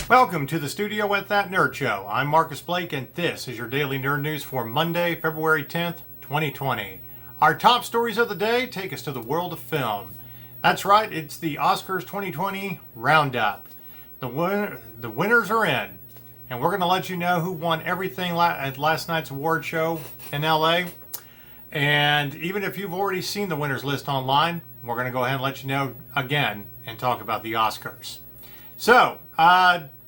Welcome to the studio at That Nerd Show. I'm Marcus Blake, and this is your daily nerd news for Monday, February 10th, 2020. Our top stories of the day take us to the world of film. That's right, it's the Oscars 2020 Roundup. The winners are in, and we're going to let you know who won everything at last night's award show in LA. And even if you've already seen the winners list online, we're going to go ahead and let you know again and talk about the Oscars. So,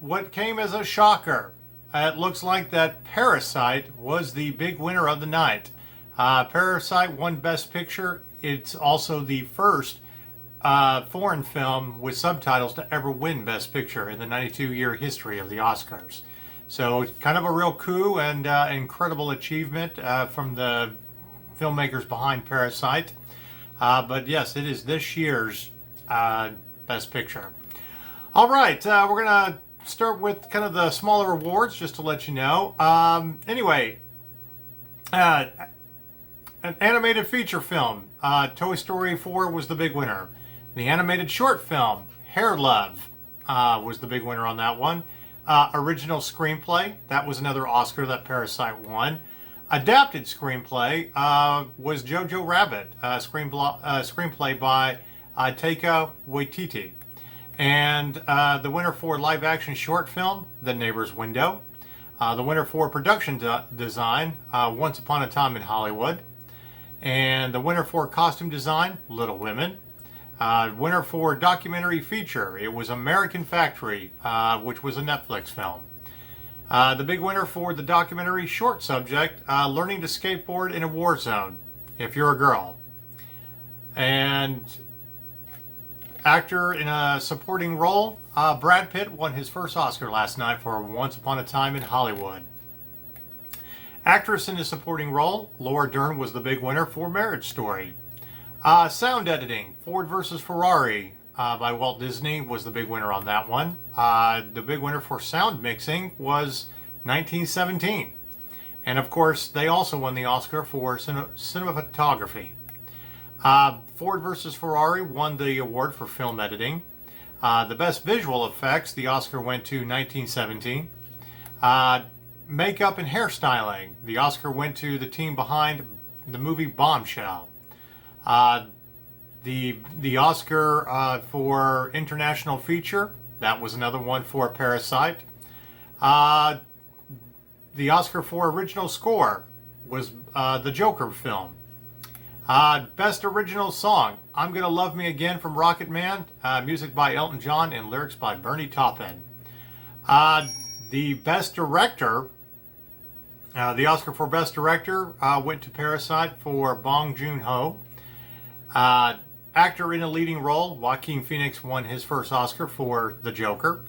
what came as a shocker? It looks like that Parasite was the big winner of the night. Parasite won Best Picture. It's also the first foreign film with subtitles to ever win Best Picture in the 92-year history of the Oscars. So it's kind of a real coup and incredible achievement from the filmmakers behind Parasite. But yes, it is this year's Best Picture. All right, we're going to start with kind of the smaller awards just to let you know. Anyway, an animated feature film, Toy Story 4 was the big winner. The animated short film, Hair Love, was the big winner on that one. Original screenplay, that was another Oscar that Parasite won. Adapted screenplay was Jojo Rabbit, screenplay by Taika Waititi. And the winner for live action short film, The Neighbor's Window. The winner for production design, Once Upon a Time in Hollywood. And the winner for costume design, Little Women. Winner for documentary feature, it was American Factory, which was a Netflix film. The big winner for the documentary short subject, Learning to Skateboard in a War Zone, if you're a girl. And actor in a supporting role, Brad Pitt won his first Oscar last night for Once Upon a Time in Hollywood. Actress in a supporting role, Laura Dern was the big winner for Marriage Story. Sound editing, Ford vs. Ferrari by Walt Disney was the big winner on that one. The big winner for sound mixing was 1917. And of course, they also won the Oscar for cinematography. Ford vs. Ferrari won the award for film editing. The best visual effects, the Oscar went to 1917. Makeup and hairstyling, the Oscar went to the team behind the movie Bombshell. The Oscar for international feature, that was another one for Parasite. The Oscar for original score was the Joker film. Best original song, I'm Gonna Love Me Again from Rocket Man, music by Elton John and lyrics by Bernie Taupin. The best director, the Oscar for best director went to Parasite for Bong Joon-ho. Actor in a leading role, Joaquin Phoenix won his first Oscar for The Joker.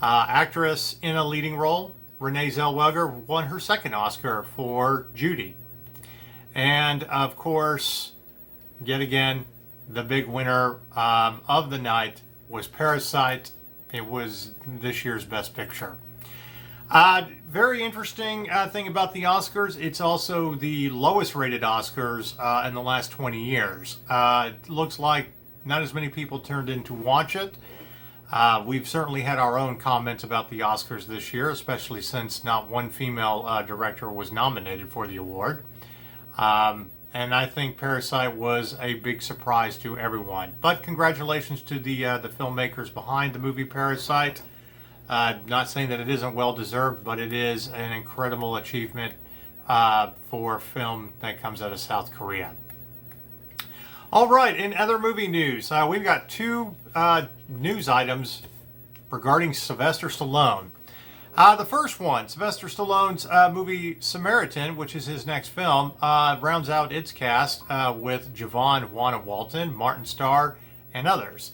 Actress in a leading role, Renee Zellweger won her second Oscar for Judy. And of course, yet again, the big winner of the night was Parasite. It was this year's Best Picture. Very interesting thing about the Oscars, it's also the lowest rated Oscars in the last 20 years. It looks like not as many people turned in to watch it. We've certainly had our own comments about the Oscars this year, especially since not one female director was nominated for the award. And I think Parasite was a big surprise to everyone. But congratulations to the filmmakers behind the movie Parasite. Not saying that it isn't well deserved, but it is an incredible achievement for a film that comes out of South Korea. All right, in other movie news, we've got two news items regarding Sylvester Stallone. The first one, Sylvester Stallone's movie Samaritan, which is his next film, rounds out its cast with Javon, Walton, Martin Starr, and others.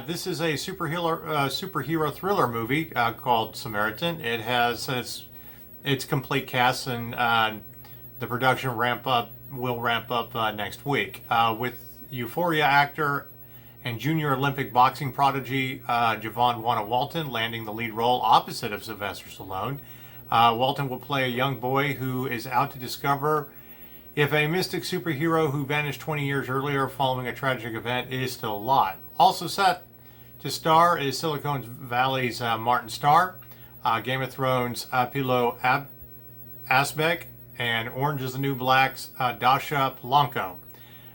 This is a superhero thriller movie called Samaritan. It has its complete cast, and the production will ramp up next week with Euphoria actor and junior Olympic boxing prodigy Javon Walton landing the lead role opposite of Sylvester Stallone. Walton will play a young boy who is out to discover if a mystic superhero who vanished 20 years earlier following a tragic event is still alive. Also set To star is Silicon Valley's Martin Starr, Game of Thrones' Pilo Asbeck, and Orange is the New Black's Dasha Polanco,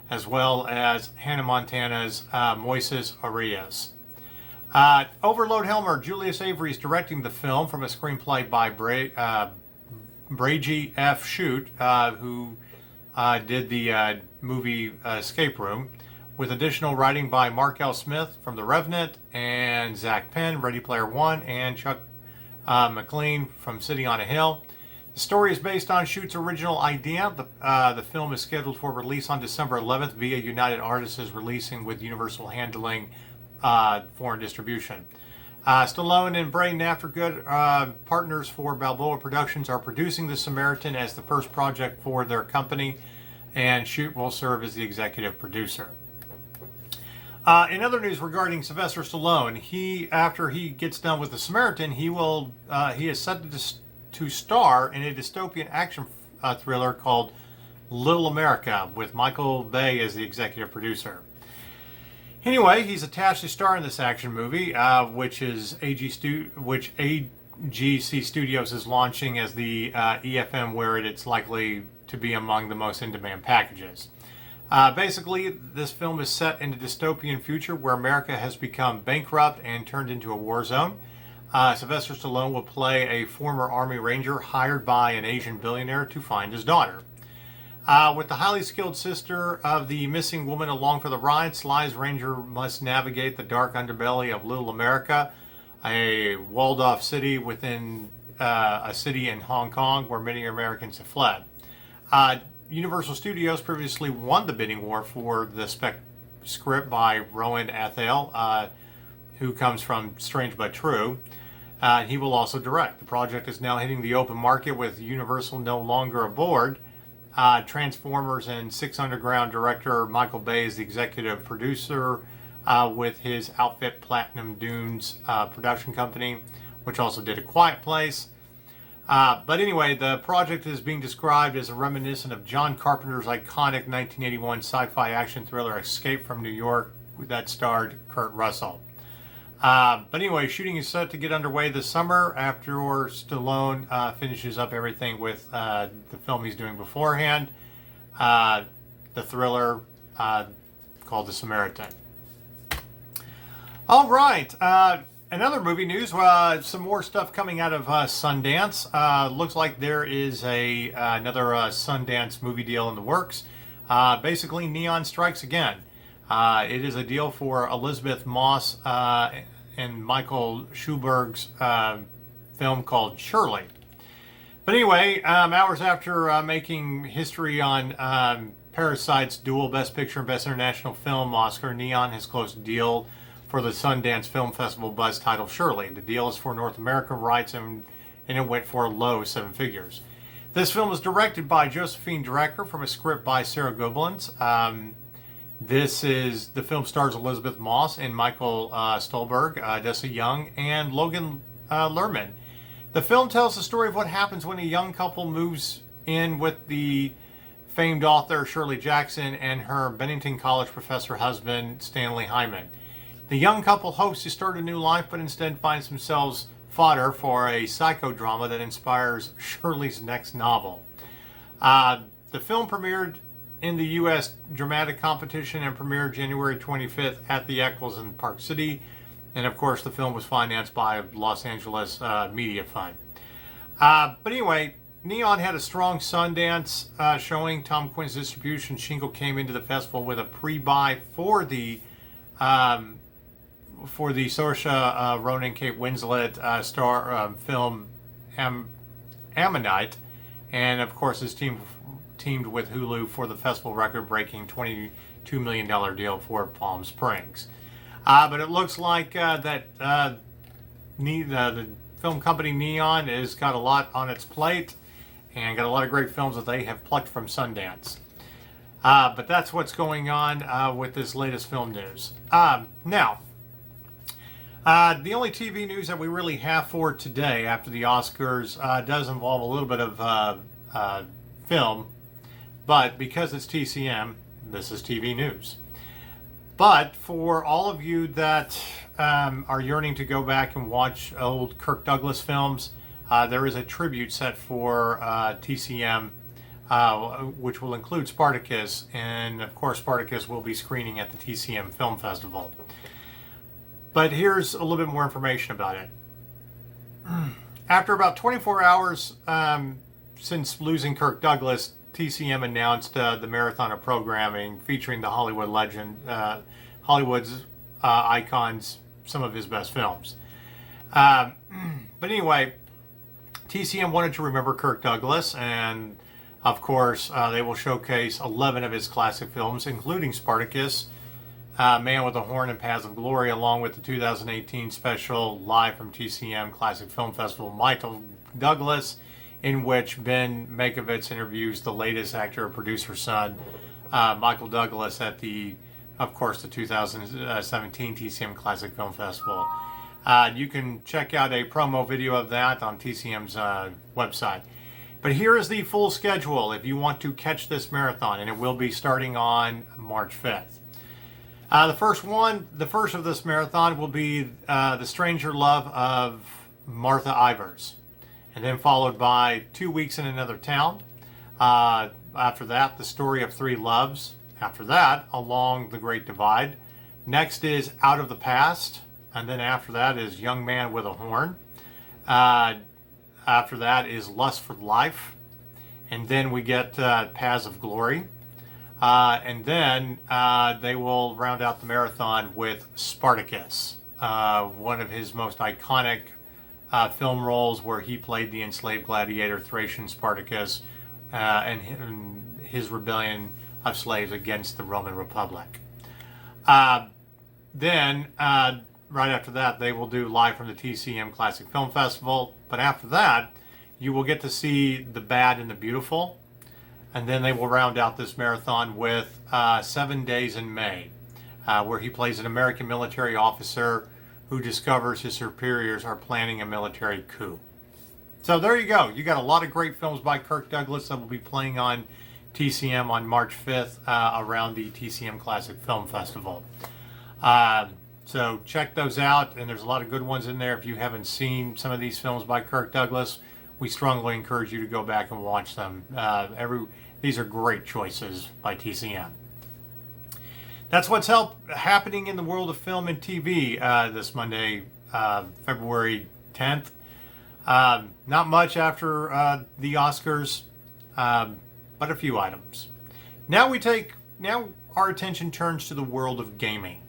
as well as Hannah Montana's Moises Arias. Overload Helmer, Julius Avery is directing the film from a screenplay by Brady F. Shute, who did the movie Escape Room, with additional writing by Mark L. Smith from The Revenant, and Zach Penn, Ready Player One, and Chuck McLean from City on a Hill. The story is based on Shute's original idea. The film is scheduled for release on December 11th via United Artists is releasing with Universal handling foreign distribution. Stallone and Braden Aftergood, partners for Balboa Productions, are producing The Samaritan as the first project for their company, and Shute will serve as the executive producer. In other news regarding Sylvester Stallone, after he gets done with The Samaritan, he is set to star in a dystopian action thriller called Little America, with Michael Bay as the executive producer. Anyway, he's attached to star in this action movie, which AGC Studios is launching as the EFM, where it's likely to be among the most in-demand packages. Basically, this film is set in a dystopian future where America has become bankrupt and turned into a war zone. Sylvester Stallone will play a former Army Ranger hired by an Asian billionaire to find his daughter. With the highly skilled sister of the missing woman along for the ride, Sly's Ranger must navigate the dark underbelly of Little America, a walled-off city within a city in Hong Kong where many Americans have fled. Universal Studios previously won the bidding war for the script by Rowan Athale, who comes from Strange But True. He will also direct. The project is now hitting the open market with Universal no longer aboard. Transformers and Six Underground director Michael Bay is the executive producer with his outfit Platinum Dunes production company, which also did A Quiet Place. But anyway, the project is being described as a reminiscent of John Carpenter's iconic 1981 sci-fi action thriller Escape from New York that starred Kurt Russell. But anyway, shooting is set to get underway this summer after Stallone finishes up everything with the film he's doing beforehand, the thriller called The Samaritan. All right, another movie news, some more stuff coming out of Sundance. Looks like there is another Sundance movie deal in the works. Basically, Neon strikes again. It is a deal for Elisabeth Moss and Michael Stuhlbarg's film called Shirley. But anyway, hours after making history on Parasite's dual Best Picture and Best International Film Oscar, Neon has closed a deal for the Sundance Film Festival buzz titled Shirley. The deal is for North American rights and it went for a low 7 figures. This film was directed by Josephine Drecker from a script by Sarah Goblins. The film stars Elisabeth Moss and Michael Stuhlbarg, Dessa Young, and Logan Lerman. The film tells the story of what happens when a young couple moves in with the famed author Shirley Jackson and her Bennington College professor husband Stanley Hyman. The young couple hopes to start a new life, but instead finds themselves fodder for a psychodrama that inspires Shirley's next novel. The film premiered in the U.S. dramatic competition and premiered January 25th at the Eccles in Park City. And of course, the film was financed by Los Angeles Media Fund. But anyway, Neon had a strong Sundance showing. Tom Quinn's distribution shingle came into the festival with a pre-buy for the Saoirse Ronan Kate Winslet star film Ammonite, and of course his teamed with Hulu for the festival record-breaking $22 million deal for Palm Springs. But it looks like the film company Neon has got a lot on its plate and got a lot of great films that they have plucked from Sundance. But that's what's going on with this latest film news. Now, the only TV news that we really have for today after the Oscars does involve a little bit of film, but because it's TCM, this is TV news. But for all of you that are yearning to go back and watch old Kirk Douglas films, there is a tribute set for TCM, which will include Spartacus, and of course Spartacus will be screening at the TCM Film Festival. But here's a little bit more information about it. After about 24 hours since losing Kirk Douglas, TCM announced the marathon of programming featuring the Hollywood legend, Hollywood's icons, some of his best films. But anyway, TCM wanted to remember Kirk Douglas, and of course they will showcase 11 of his classic films, including Spartacus, Man with a Horn, and Paths of Glory, along with the 2018 special live from TCM Classic Film Festival, Michael Douglas, in which Ben Mankiewicz interviews the latest actor and producer's son, Michael Douglas, at of course, the 2017 TCM Classic Film Festival. You can check out a promo video of that on TCM's website. But here is the full schedule if you want to catch this marathon, and it will be starting on March 5th. The first of this marathon will be The Stranger Love of Martha Ivers, and then followed by 2 Weeks in Another Town. After that, The Story of Three Loves. After that, Along the Great Divide. Next is Out of the Past, and then after that is Young Man with a Horn. After that is Lust for Life, and then we get Paths of Glory. And then they will round out the marathon with Spartacus, one of his most iconic film roles, where he played the enslaved gladiator Thracian Spartacus and his rebellion of slaves against the Roman Republic. Then, right after that, they will do live from the TCM Classic Film Festival. But after that, you will get to see The Bad and the Beautiful. And then they will round out this marathon with 7 Days in May, where he plays an American military officer who discovers his superiors are planning a military coup. So there you go. You got a lot of great films by Kirk Douglas that will be playing on TCM on March 5th around the TCM Classic Film Festival. So check those out, and there's a lot of good ones in there. If you haven't seen some of these films by Kirk Douglas, we strongly encourage you to go back and watch them. These are great choices by TCM. That's what's happening in the world of film and TV this Monday, February 10th. Not much after the Oscars, but a few items. Now our attention turns to the world of gaming.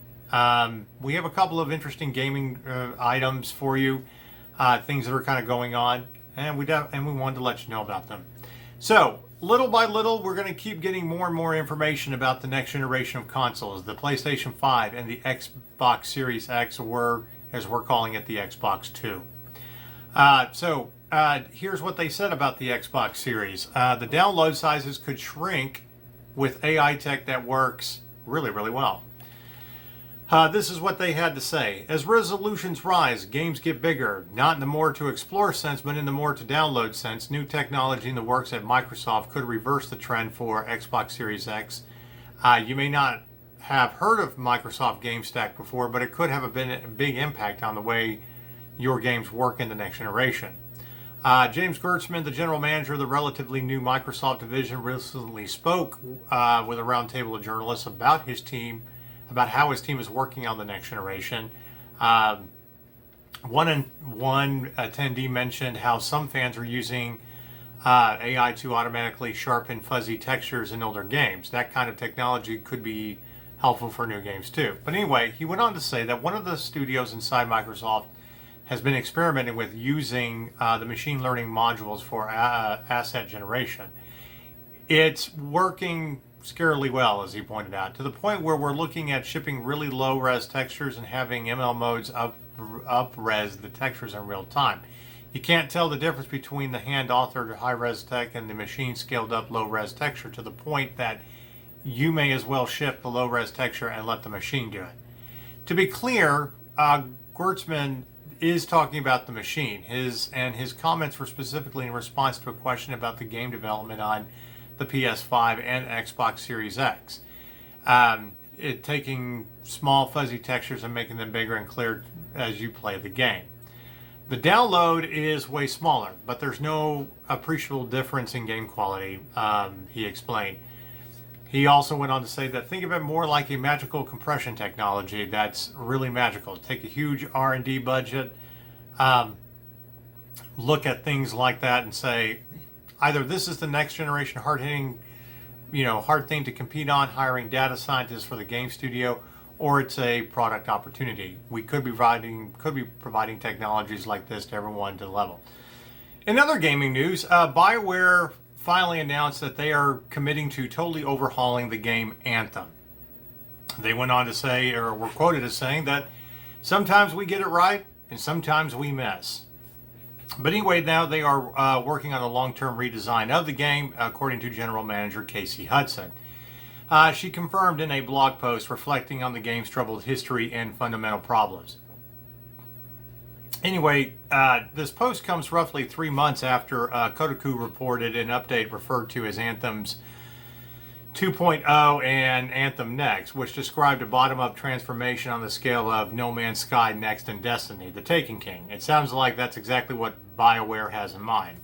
We have a couple of interesting gaming items for you, things that are kind of going on, and we wanted to let you know about them. So, little by little, we're going to keep getting more and more information about the next generation of consoles, the PlayStation 5 and the Xbox Series X, or as we're calling it, the Xbox 2. Here's what they said about the Xbox Series. The download sizes could shrink with AI tech that works really, really well. This is what they had to say. As resolutions rise, games get bigger, not in the more to explore sense, but in the more to download sense. New technology in the works at Microsoft could reverse the trend for Xbox Series X. You may not have heard of Microsoft Game Stack before, but it could have a big impact on the way your games work in the next generation. James Gertzman, the general manager of the relatively new Microsoft division, recently spoke with a roundtable of journalists about how his team is working on the next generation. One attendee mentioned how some fans are using AI to automatically sharpen fuzzy textures in older games. That kind of technology could be helpful for new games too. But anyway, he went on to say that one of the studios inside Microsoft has been experimenting with using the machine learning modules for asset generation. It's working scarily well, as he pointed out, to the point where we're looking at shipping really low-res textures and having ML modes up-res the textures in real time. You can't tell the difference between the hand-authored high-res tech and the machine-scaled-up low-res texture, to the point that you may as well ship the low-res texture and let the machine do it. To be clear, Gertzman is talking about the machine. His comments were specifically in response to a question about the game development on the PS5 and Xbox Series X. taking small fuzzy textures and making them bigger and clear as you play the game. The download is way smaller, but there's no appreciable difference in game quality, he explained. He also went on to say that think of it more like a magical compression technology that's really magical. Take a huge R&D budget, look at things like that and say, either this is the next generation hard-hitting, hard thing to compete on, hiring data scientists for the game studio, or it's a product opportunity. We could be providing technologies like this to everyone to the level. In other gaming news, BioWare finally announced that they are committing to totally overhauling the game Anthem. They went on to say, or were quoted as saying, that sometimes we get it right and sometimes we miss. But anyway, now they are working on a long-term redesign of the game, according to General Manager Casey Hudson. She confirmed in a blog post reflecting on the game's troubled history and fundamental problems. Anyway, this post comes roughly 3 months after Kotaku reported an update referred to as Anthem's 2.0 and Anthem Next, which described a bottom-up transformation on the scale of No Man's Sky, Next, and Destiny, the Taken King. It sounds like that's exactly what BioWare has in mind.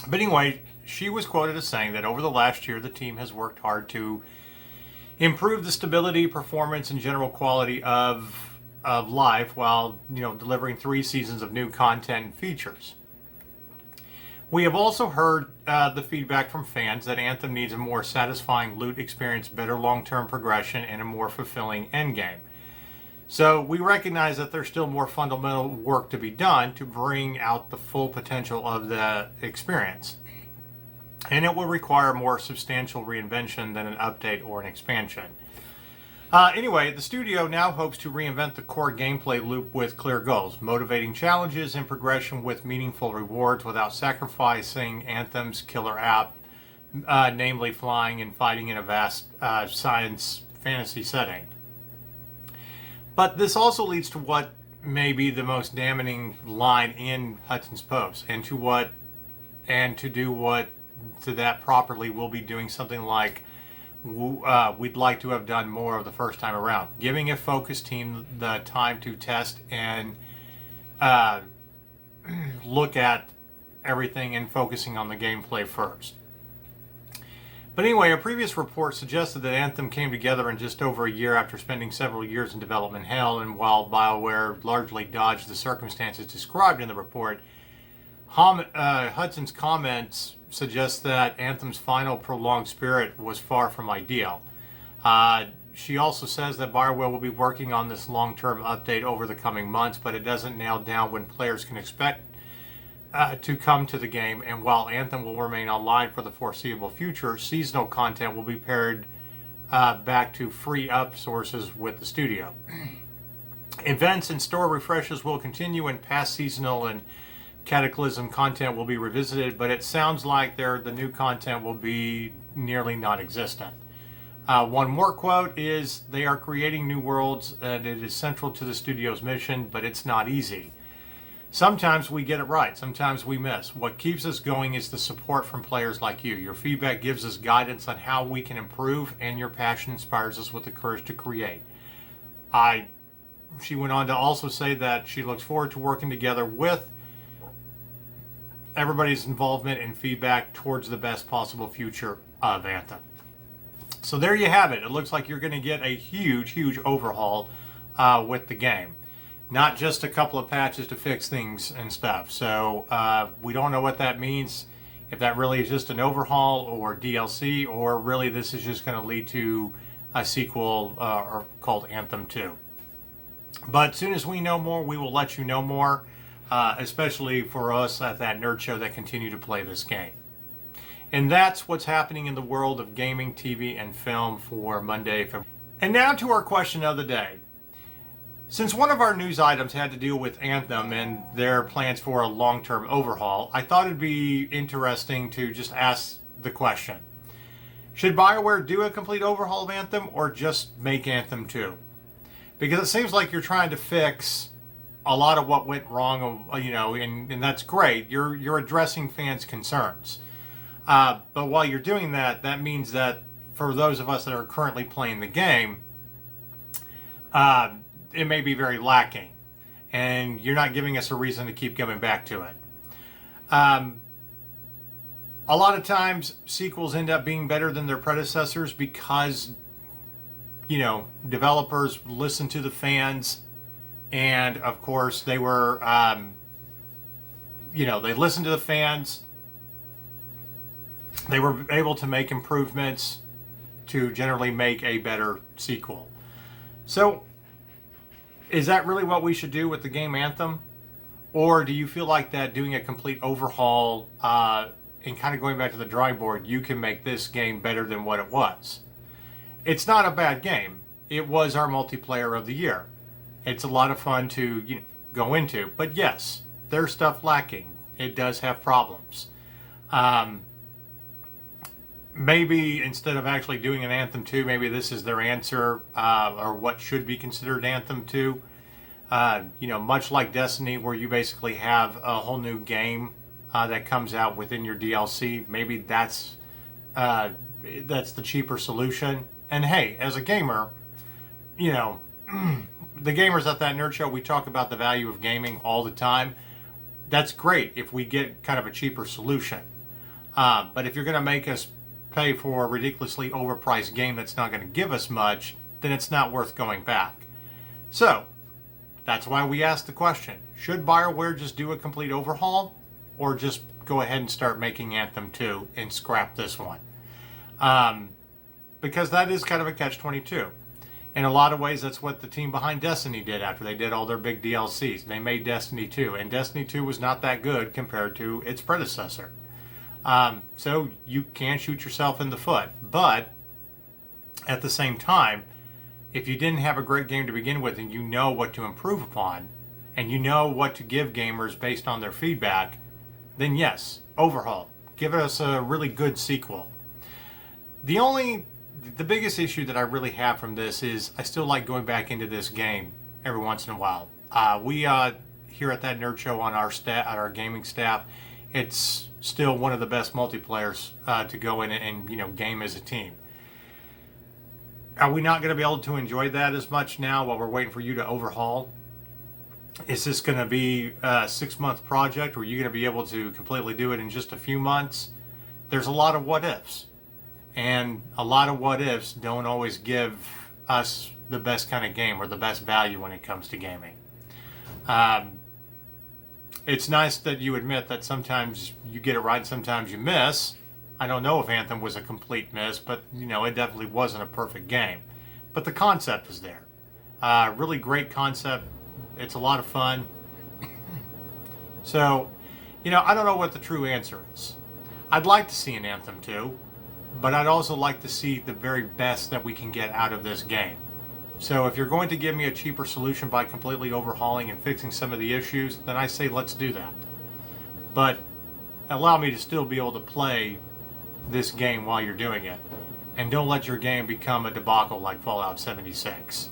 But anyway, she was quoted as saying that over the last year, the team has worked hard to improve the stability, performance, and general quality of life while, delivering 3 seasons of new content and features. We have also heard the feedback from fans that Anthem needs a more satisfying loot experience, better long-term progression, and a more fulfilling endgame. So we recognize that there's still more fundamental work to be done to bring out the full potential of the experience. And it will require more substantial reinvention than an update or an expansion. Anyway, the studio now hopes to reinvent the core gameplay loop with clear goals, motivating challenges and progression with meaningful rewards without sacrificing Anthem's killer app, namely flying and fighting in a vast science fantasy setting. But this also leads to what may be the most damning line in Hudson's post, and to do that properly, we'll be doing something like we'd like to have done more of the first time around, giving a focus team the time to test and look at everything and focusing on the gameplay first. But anyway, a previous report suggested that Anthem came together in just over a year after spending several years in development hell, and while BioWare largely dodged the circumstances described in the report, Hudson's comments suggest that Anthem's final prolonged spirit was far from ideal. She also says that BioWare will be working on this long-term update over the coming months, but it doesn't nail down when players can expect to come to the game, and while Anthem will remain online for the foreseeable future, seasonal content will be paired back to free up sources with the studio. Events and store refreshes will continue, and past seasonal and Cataclysm content will be revisited, but it sounds like the new content will be nearly non-existent. One more quote is, they are creating new worlds and it is central to the studio's mission, but it's not easy. Sometimes we get it right, sometimes we miss. What keeps us going is the support from players like you. Your feedback gives us guidance on how we can improve, and your passion inspires us with the courage to create. She went on to also say that she looks forward to working together with everybody's involvement and feedback towards the best possible future of Anthem. So there you have it. It looks like you're going to get a huge overhaul with the game. Not just a couple of patches to fix things and stuff. So we don't know what that means, if that really is just an overhaul or DLC, or really this is just going to lead to a sequel called Anthem 2. But as soon as we know more, we will let you know more. Especially for us at that nerd show that continue to play this game. And that's what's happening in the world of gaming, TV, and film for Monday, February. And now to our question of the day. Since one of our news items had to deal with Anthem and their plans for a long-term overhaul, I thought it'd be interesting to just ask the question. Should BioWare do a complete overhaul of Anthem, or just make Anthem 2? Because it seems like you're trying to fix a lot of what went wrong, and that's great. You're addressing fans' concerns. But while you're doing that, that means that for those of us that are currently playing the game, it may be very lacking, and you're not giving us a reason to keep coming back to it. A lot of times sequels end up being better than their predecessors because, you know, developers listen to the fans, and of course they were, you know, they listened to the fans. They were able to make improvements to generally make a better sequel. So, is that really what we should do with the game Anthem? Or do you feel like that doing a complete overhaul and kind of going back to the drawing board, you can make this game better than what it was? It's not a bad game. It was our multiplayer of the year. It's a lot of fun to, you know, go into. But yes, there's stuff lacking. It does have problems. Maybe instead of actually doing an Anthem 2, maybe this is their answer, or what should be considered Anthem 2. You know, much like Destiny, where you basically have a whole new game that comes out within your DLC. Maybe that's the cheaper solution. And hey, as a gamer, you know, the gamers at that nerd show, we talk about the value of gaming all the time. That's great if we get kind of a cheaper solution. But if you're going to make us pay for a ridiculously overpriced game that's not going to give us much, then it's not worth going back. So, that's why we asked the question, should BioWare just do a complete overhaul, or just go ahead and start making Anthem 2 and scrap this one? Because that is kind of a catch-22. In a lot of ways, that's what the team behind Destiny did after they did all their big DLCs. They made Destiny 2, and Destiny 2 was not that good compared to its predecessor. So you can shoot yourself in the foot. But at the same time, if you didn't have a great game to begin with and you know what to improve upon, and you know what to give gamers based on their feedback, then yes, overhaul. Give us a really good sequel. The biggest issue that I really have from this is I still like going back into this game every once in a while. We here at that nerd show on our gaming staff, it's still one of the best multiplayers to go in and, you know, game as a team. Are we not going to be able to enjoy that as much now while we're waiting for you to overhaul? Is this going to be a 6-month project, or are you going to be able to completely do it in just a few months? There's a lot of what ifs. And a lot of what ifs don't always give us the best kind of game or the best value when it comes to gaming. It's nice that you admit that sometimes you get it right and sometimes you miss. I don't know if Anthem was a complete miss, but, you know, it definitely wasn't a perfect game. But the concept is there. Really great concept. It's a lot of fun. So, you know, I don't know what the true answer is. I'd like to see an Anthem 2, but I'd also like to see the very best that we can get out of this game. So if you're going to give me a cheaper solution by completely overhauling and fixing some of the issues, then I say let's do that. But allow me to still be able to play this game while you're doing it. And don't let your game become a debacle like Fallout 76.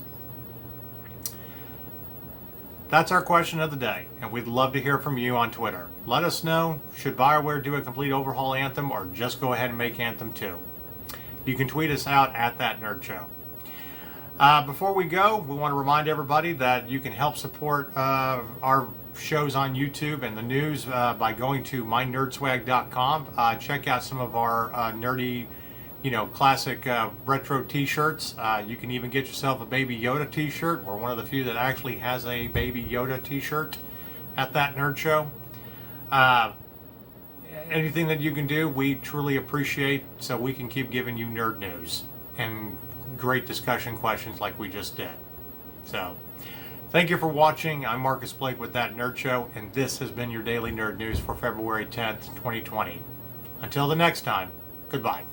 That's our question of the day, and we'd love to hear from you on Twitter. Let us know, should BioWare do a complete overhaul Anthem, or just go ahead and make Anthem 2? You can tweet us out at that nerd show. Before we go, we want to remind everybody that you can help support our shows on YouTube and the news by going to mynerdswag.com. Check out some of our nerdy, you know, classic retro t-shirts. You can even get yourself a Baby Yoda t-shirt. We're one of the few that actually has a Baby Yoda t-shirt at that nerd show. Anything that you can do, we truly appreciate, so we can keep giving you nerd news and great discussion questions like we just did. So, thank you for watching. I'm Marcus Blake with That Nerd Show, and this has been your daily nerd news for February 10th, 2020. Until the next time, goodbye.